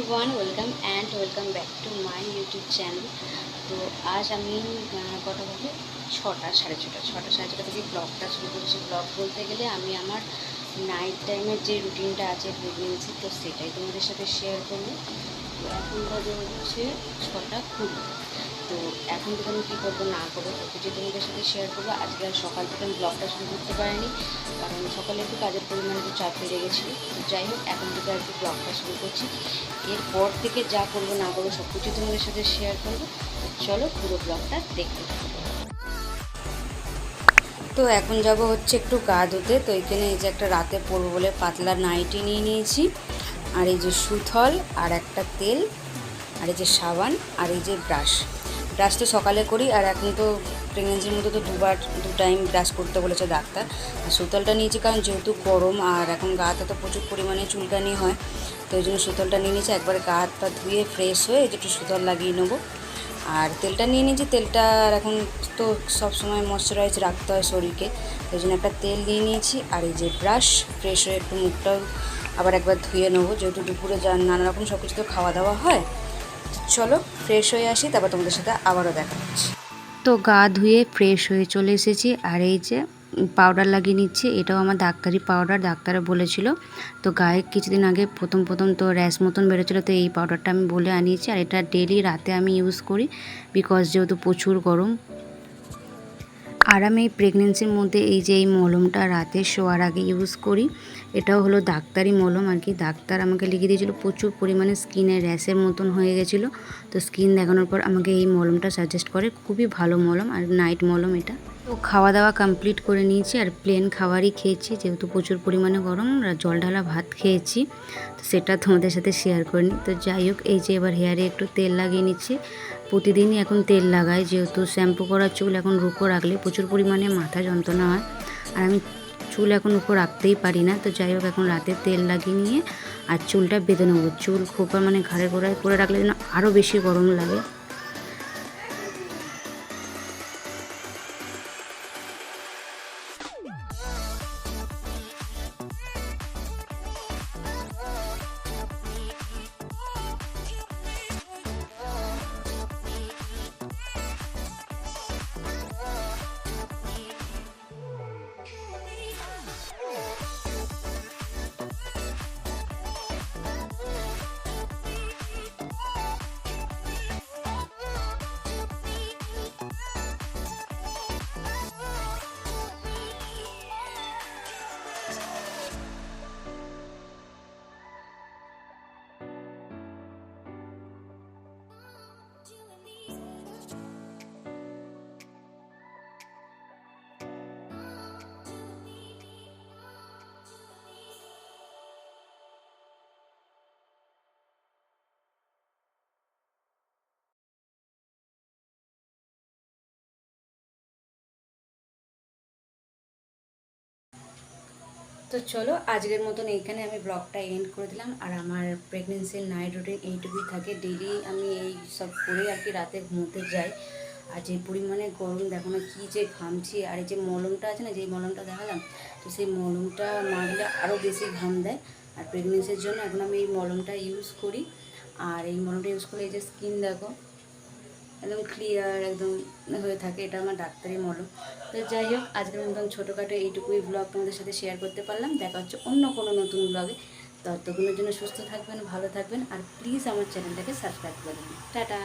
Everyone, welcome back to my YouTube channel. তো আজ আমি কটা বাজে 6টা সাড়ে ছটা থেকে ব্লগটা শুরু করেছি। ব্লগ বলতে গেলে আমি আমার নাইট টাইমের যে রুটিনটা আছে প্রেগনেন্সি, তো সেটাই তোমাদের সাথে শেয়ার করবো। তো এখন বাজে হচ্ছে 6টা 20। তো এখন থেকে আমি কী করবো না করবো সব কিছু তোমাদের সাথে শেয়ার করবো। আজকে আর সকাল থেকে আমি ব্লগটা শুরু করতে পারিনি, কারণ সকালে একটু কাজের পরিমাণ একটু চাপ বেড়ে গেছিলো। তো যাই হোক, এখন থেকে আর কি ব্লগটা শুরু করছি। এরপর থেকে যা করবো না করবো সব কিছু তোমাদের সাথে শেয়ার করবো। চলো পুরো ব্লগটা দেখতে থাকবো। তো এখন যাব হচ্ছে একটু গা ধুতে। তো এখানে এই যে একটা রাতে পরবো বলে পাতলা নাইটি নিয়ে নিয়েছি, আর এই যে সুথল, আর একটা তেল, আর এই যে সাবান, আর এই যে ব্রাশ তো সকালে করি। আর এখন তো প্রেগনেন্সির মধ্যে তো দু টাইম ব্রাশ করতে বলেছে ডাক্তার। আর সুতলটা নিয়েছি কারণ যেহেতু গরম আর এখন গা হাতে তো প্রচুর পরিমাণে চুলকানি হয়, তো ওই জন্য সুতলটা নিয়ে নিয়েছি। একবারে গা হাত পা ধুয়ে ফ্রেশ হয়ে এই যে একটু সুতল লাগিয়ে নেবো। আর তেলটা নিয়ে নিয়েছি। তেলটা এখন তো সব সময় ময়শ্চারাইজ রাখতে হয় শরীরকে, ওই জন্য একটা তেল নিয়ে নিয়েছি। আর এই যে ব্রাশ, ফ্রেশ হয়ে একটু মুখটাও আবার একবার ধুয়ে নেবো, যেহেতু দুপুরে নানা রকম সব কিছু তো খাওয়া দাওয়া হয়। চলো ফ্রেশ হয়ে আসি, তারপর তোমাদের সাথে আবারও দেখা হচ্ছে। তো গা ধুয়ে ফ্রেশ হয়ে চলে এসেছি। আর এই যে পাউডার লাগিয়ে নিচ্ছি, এটাও আমার ডাক্তারি পাউডার, ডাক্তারে বলেছিল। তো গায়ে কিছুদিন আগে প্রথম তো র্যাশ মতন বেরোছিলো, তো এই পাউডারটা আমি বলে আনিয়েছি। আর এটা ডেলি রাতে আমি ইউজ করি, বিকজ যেহেতু প্রচুর গরম। আর আমি এই প্রেগনেন্সির মধ্যে এই যে এই মলমটা রাতে শোয়ার আগে ইউজ করি। এটাও হলো ডাক্তারি মলম আর কি। ডাক্তার আমাকে লিখে দিয়েছিল, প্রচুর পরিমাণে স্কিনে র্যাশের মতন হয়ে গেছিলো। তো স্কিন দেখানোর পর আমাকে এই মলমটা সাজেস্ট করে, খুবই ভালো মলম আর নাইট মলম এটা। তো খাওয়া দাওয়া কমপ্লিট করে নিয়েছি, আর প্লেন খাবারই খেয়েছি যেহেতু প্রচুর পরিমাণে গরম। জল ঢালা ভাত খেয়েছি, তো সেটা তোমাদের সাথে শেয়ার করে নিই। তো যাই হোক, এই যে এবার হেয়ারে একটু তেল লাগিয়ে নিচ্ছি। প্রতিদিনই এখন তেল লাগাই, যেহেতু শ্যাম্পু করা চুল এখন রুখো রাখলে প্রচুর পরিমাণে মাথা যন্ত্রণা হয়, আর আমি চুল এখন রুখো রাখতেই পারি না। তো যাই হোক, এখন রাতে তেল লাগিয়ে নিয়ে আর চুলটা বেঁধে নেবো। চুল খোপা মানে ঘাড়ে গোড়ায় করে রাখলে যেন আরও বেশি গরম লাগে। তো চলো আজকের মতন এইখানে আমি ব্লগটা এন্ড করে দিলাম। আর আমার প্রেগনেন্সির নাইট রুটিন এইটুকুই থাকে। ডেলি আমি এই সব করে আর কি রাতে ঘুমোতে যাই। আর যে পরিমাণে গরম দেখো না, কী যে ঘামছি। আর এই যে মলমটা আছে না, যেই মলমটা দেখালাম, তো সেই মলমটা মাখলে আরও বেশি ঘাম দেয়। আর প্রেগনেন্সির জন্য এখন আমি এই মলমটা ইউজ করি। আর এই মলমটা ইউজ করলে এই যে স্কিন দেখো একদম ক্লিয়ার একদম হয়ে থাকে। এটা আমার ডাক্তারি মলম। তো যাই হোক, আজকের মতন ছোটোখাটো এইটুকুই ব্লগ তোমাদের সাথে শেয়ার করতে পারলাম। দেখা হচ্ছে অন্য কোনো নতুন ব্লগে। ততক্ষণের জন্য সুস্থ থাকবেন, ভালো থাকবেন, আর প্লিজ আমার চ্যানেলটাকে সাবস্ক্রাইব করে দেবেন। টাটা।